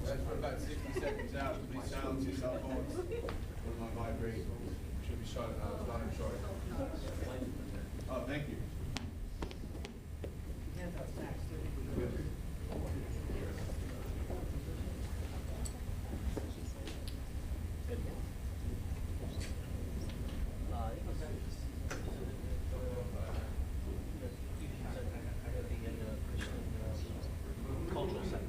Let's put about 60 seconds out. Please silence your cell phones. Will not vibrate. Should be shut. Not in short. Oh, thank you. Cultural center.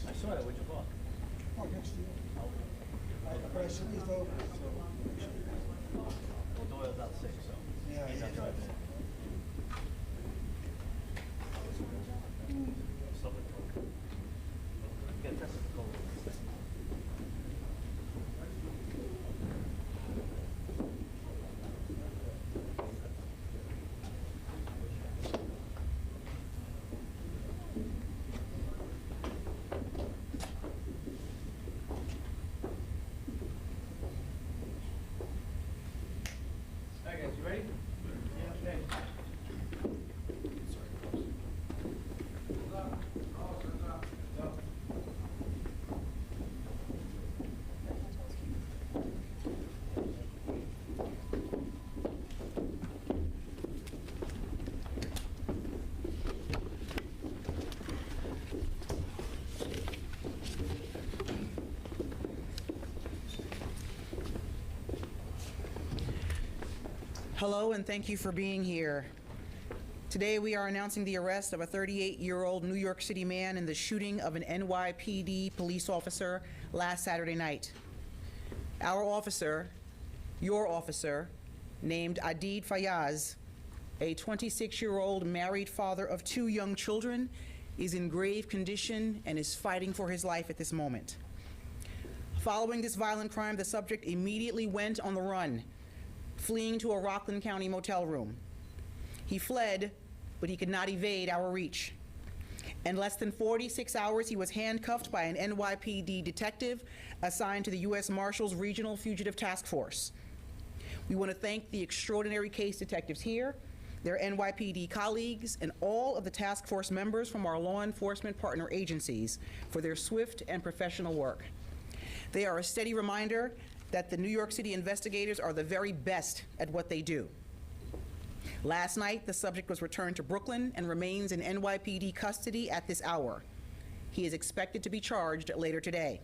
I saw that. Where'd you park? Oh, next to you. But I squeezed over, so. Well, Doyle's out sick, so. Yeah, he's yeah. not driving. Get tested for COVID. Hi guys, you ready? Yeah. Okay. Hello, and thank you for being here. Today we are announcing the arrest of a 38-year-old New York City man in the shooting of an NYPD police officer last Saturday night. Our officer, your officer, named Adid Fayaz, a 26-year-old married father of 2 young children, is in grave condition and is fighting for his life at this moment. Following this violent crime, the subject immediately went on the run, fleeing to a Rockland County motel room. He fled, but he could not evade our reach. In less than 46 hours, he was handcuffed by an NYPD detective assigned to the U.S. Marshals Regional Fugitive Task Force. We want to thank the extraordinary case detectives here, their NYPD colleagues, and all of the task force members from our law enforcement partner agencies for their swift and professional work. They are a steady reminder that the New York City investigators are the very best at what they do. Last night, the subject was returned to Brooklyn and remains in NYPD custody at this hour. He is expected to be charged later today.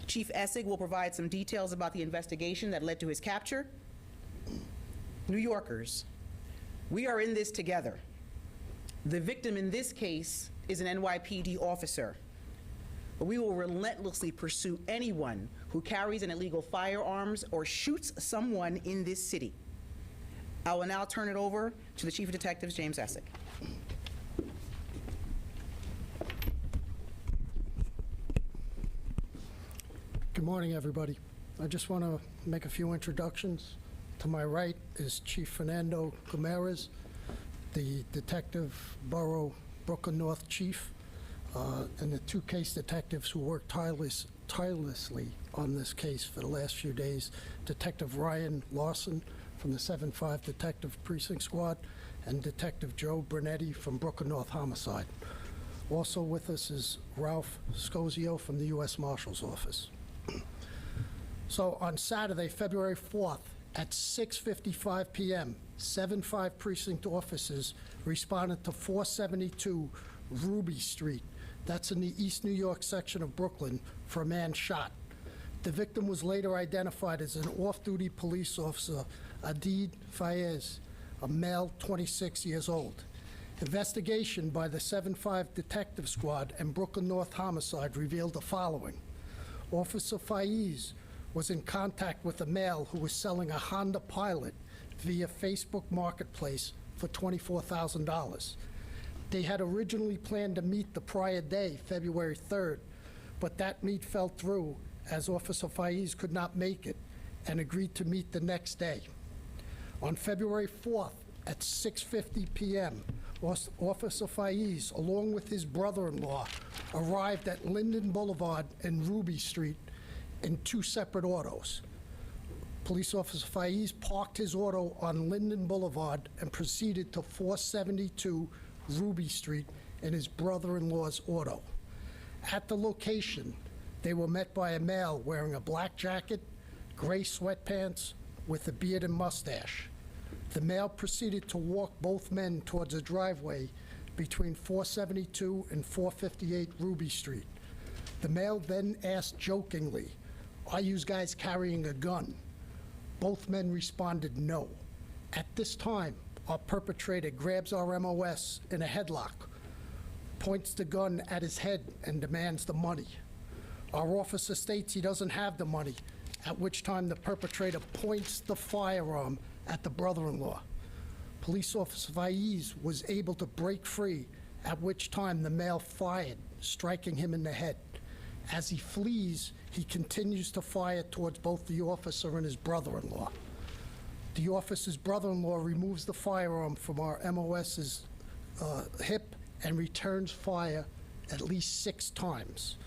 Chief Essig will provide some details about the investigation that led to his capture. New Yorkers, we are in this together. The victim in this case is an NYPD officer. But we will relentlessly pursue anyone who carries an illegal firearms or shoots someone in this city. I will now turn it over to the Chief of Detectives, James Essig. Good morning, everybody. I just want to make a few introductions. To my right is Chief Fernando Gomez, the Detective Borough Brooklyn North Chief, and the 2 case detectives who worked tirelessly on this case for the last few days, Detective Ryan Lawson from the 7-5 Detective Precinct Squad, and Detective Joe Brunetti from Brooklyn North Homicide. Also with us is Ralph Scozio from the U.S. Marshal's Office. So on Saturday, February 4th, at 6:55 p.m., 7-5 precinct officers responded to 472 Ruby Street. That's in the East New York section of Brooklyn for a man shot. The victim was later identified as an off-duty police officer, Adid Fayez, a male, 26 years old. Investigation by the 7-5 Detective Squad and Brooklyn North Homicide revealed the following. Officer Fayez was in contact with a male who was selling a Honda Pilot via Facebook Marketplace for $24,000. They had originally planned to meet the prior day, February 3rd, but that meet fell through as Officer Fayez could not make it and agreed to meet the next day. On February 4th at 6:50 p.m., Officer Fayez, along with his brother-in-law, arrived at Linden Boulevard and Ruby Street in 2 separate autos. Police Officer Fayez parked his auto on Linden Boulevard and proceeded to 472 Ruby Street in his brother-in-law's auto. At the location, they were met by a male wearing a black jacket, gray sweatpants, with a beard and mustache. The male proceeded to walk both men towards a driveway between 472 and 458 Ruby Street. The male then asked jokingly, "Are you guys carrying a gun?" Both men responded no. At this time, our perpetrator grabs our MOS in a headlock, points the gun at his head, and demands the money. Our officer states he doesn't have the money, at which time the perpetrator points the firearm at the brother-in-law. Police Officer Faiz was able to break free, at which time the male fired, striking him in the head. As he flees, he continues to fire towards both the officer and his brother-in-law. The officer's brother-in-law removes the firearm from our MOS's hip and returns fire at least 6 times.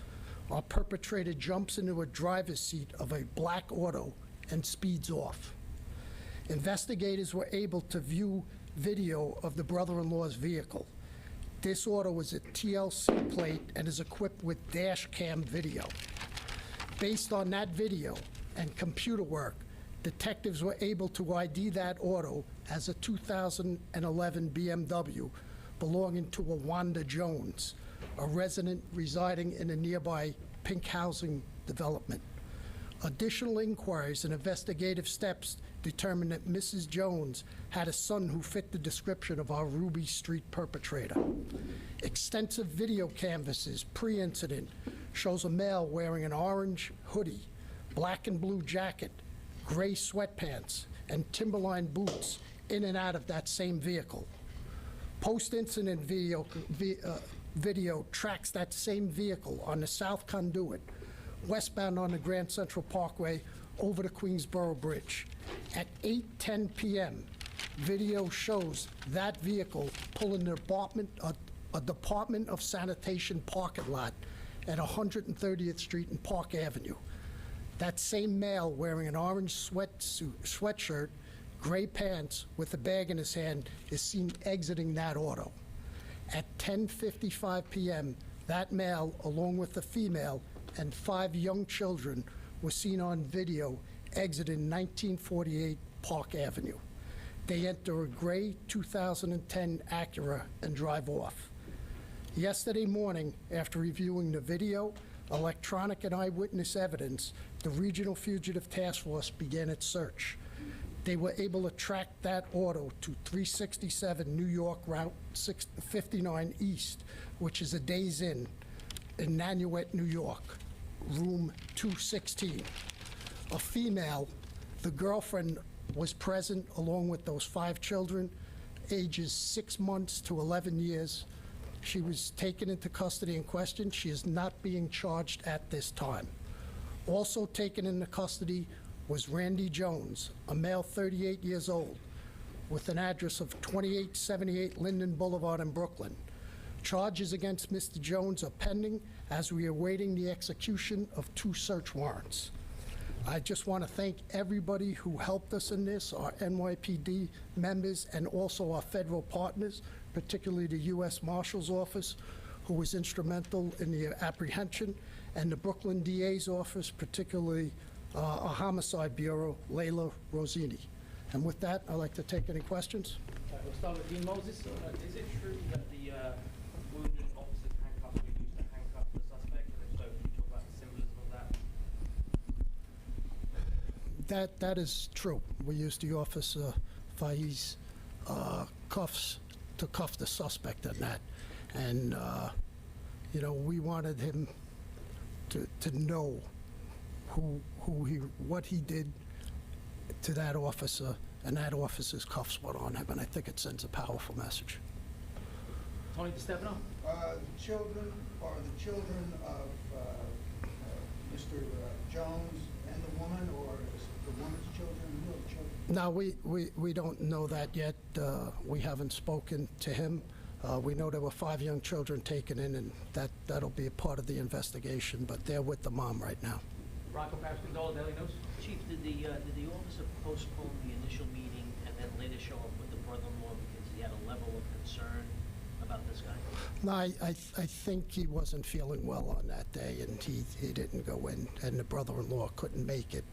Our perpetrator jumps into a driver's seat of a black auto and speeds off. Investigators were able to view video of the brother-in-law's vehicle. This auto is a TLC plate and is equipped with dash cam video. Based on that video and computer work, detectives were able to ID that auto as a 2011 BMW belonging to a Wanda Jones, a resident residing in a nearby pink housing development. Additional inquiries and investigative steps determined that Mrs. Jones had a son who fit the description of our Ruby Street perpetrator. Extensive video canvases pre-incident shows a male wearing an orange hoodie, black and blue jacket, gray sweatpants, and Timberline boots in and out of that same vehicle. Post-incident video tracks that same vehicle on the South Conduit, westbound on the Grand Central Parkway over the Queensboro Bridge. At 8:10 p.m., video shows that vehicle pulling a Department of Sanitation parking lot at 130th Street and Park Avenue. That same male wearing an orange sweatshirt, gray pants, with a bag in his hand is seen exiting that auto. At 10:55 p.m., that male, along with the female and 5 young children, were seen on video exiting 1948 Park Avenue. They enter a gray 2010 Acura and drive off. Yesterday morning, after reviewing the video, electronic and eyewitness evidence, the Regional Fugitive Task Force began its search. They were able to track that auto to 367 New York Route 59 East, which is a Days Inn in Nanuet, New York, room 216. A female, the girlfriend, was present along with those 5 children, ages 6 months to 11 years. She was taken into custody and questioned. She is not being charged at this time. Also taken into custody was Randy Jones, a male 38 years old, with an address of 2878 Linden Boulevard in Brooklyn. Charges against Mr. Jones are pending as we are awaiting the execution of 2 search warrants. I just want to thank everybody who helped us in this, our NYPD members and also our federal partners, particularly the U.S. Marshal's Office, who was instrumental in the apprehension, and the Brooklyn DA's office, particularly a Homicide Bureau, Layla Rosini. And with that, I'd like to take any questions. We'll start with Dean Moses. Is it true that the wounded officer's handcuffs were used to handcuff the suspect? And if so, can you talk about the symbolism of that? That is true. We used the Officer Faiz cuffs to cuff the suspect in that. And, you know, we wanted him to know what he did to that officer, and that officer's cuffs went on him, and I think it sends a powerful message. Tony DiStefano? The children are the children of Mr. Jones and the woman, or is it the woman's children? Who are the children? No, we don't know that yet. We haven't spoken to him. We know there were 5 young children taken in, and that'll be a part of the investigation, but they're with the mom right now. Rocco Pasquindola, Daily News. Chief, did the officer postpone the initial meeting and then later show up with the brother-in-law because he had a level of concern about No, I think he wasn't feeling well on that day, and he didn't go in, and the brother-in-law couldn't make it,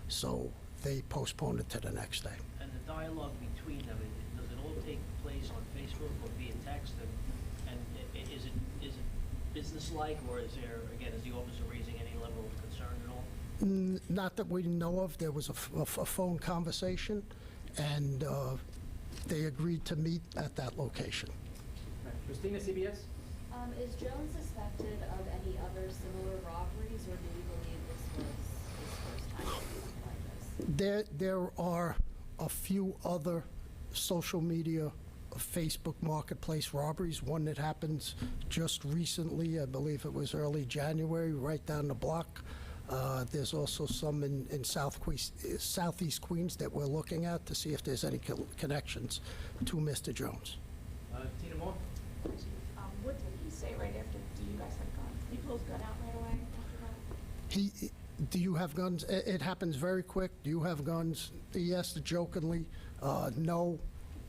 so they postponed it to the next day. And the dialogue between them, does it all take place on Facebook or via text? And is it businesslike, or is there, again, is the officer raising any level of concern at all? Not that we know of. There was a phone conversation, and they agreed to meet at that location. Right. Christina, CBS? Is Jones suspected of any other similar robberies, or do you believe this was his first time doing something like this? There are a few other social media, Facebook marketplace robberies. One that happens just recently, I believe it was early January, right down the block. There's also some in Southeast Queens that we're looking at to see if there's any connections to Mr. Jones. Tina Moore? What did he say right after you guys had gone? Did he pull his gun out right away after that? Do you have guns? It happens very quick. Do you have guns? He asked jokingly, no.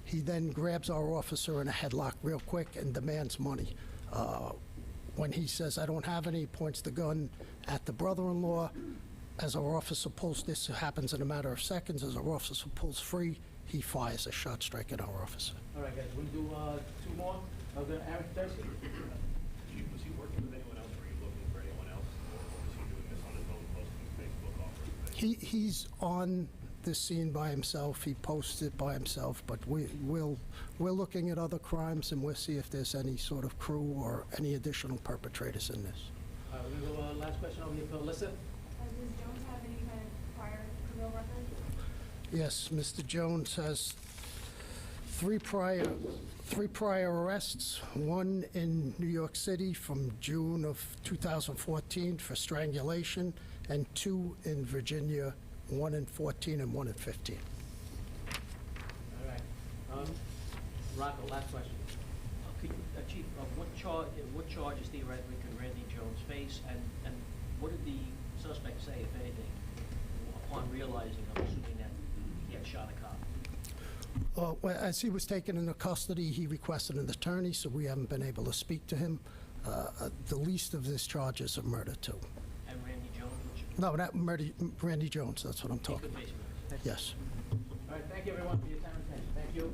He then grabs our officer in a headlock real quick and demands money. When he says, I don't have any, he points the gun at the brother-in-law. As our officer pulls, this happens in a matter of seconds, as our officer pulls free, he fires a shot striking our officer. All right, guys, we'll do two more. I'll go to Aaron Thursday. Chief, was he working with anyone else? Were you looking for anyone else? Or was he doing this on his own, posting Facebook offers? He's on the scene by himself. He posted by himself, but we're looking at other crimes, and we'll see if there's any sort of crew or any additional perpetrators in this. All right, we're going to go last question over here for Alyssa. Does Jones have any kind of prior criminal record? Yes, Mr. Jones has three prior arrests, one in New York City from June of 2014 for strangulation, and two in Virginia, one in 14 and one in 15. All right. Rocco, last question. Chief, what charges theoretically could Randy Jones face, and what did the suspect say, if anything, upon realizing, I'm assuming, that he had shot a cop? Well, as he was taken into custody, he requested an attorney, so we haven't been able to speak to him. The least of his charges are murder, too. And Randy Jones, which No, not murder, Randy Jones, that's what I'm he talking could about. face murder? Yes. All right, thank you, everyone, for your time and attention. Thank you.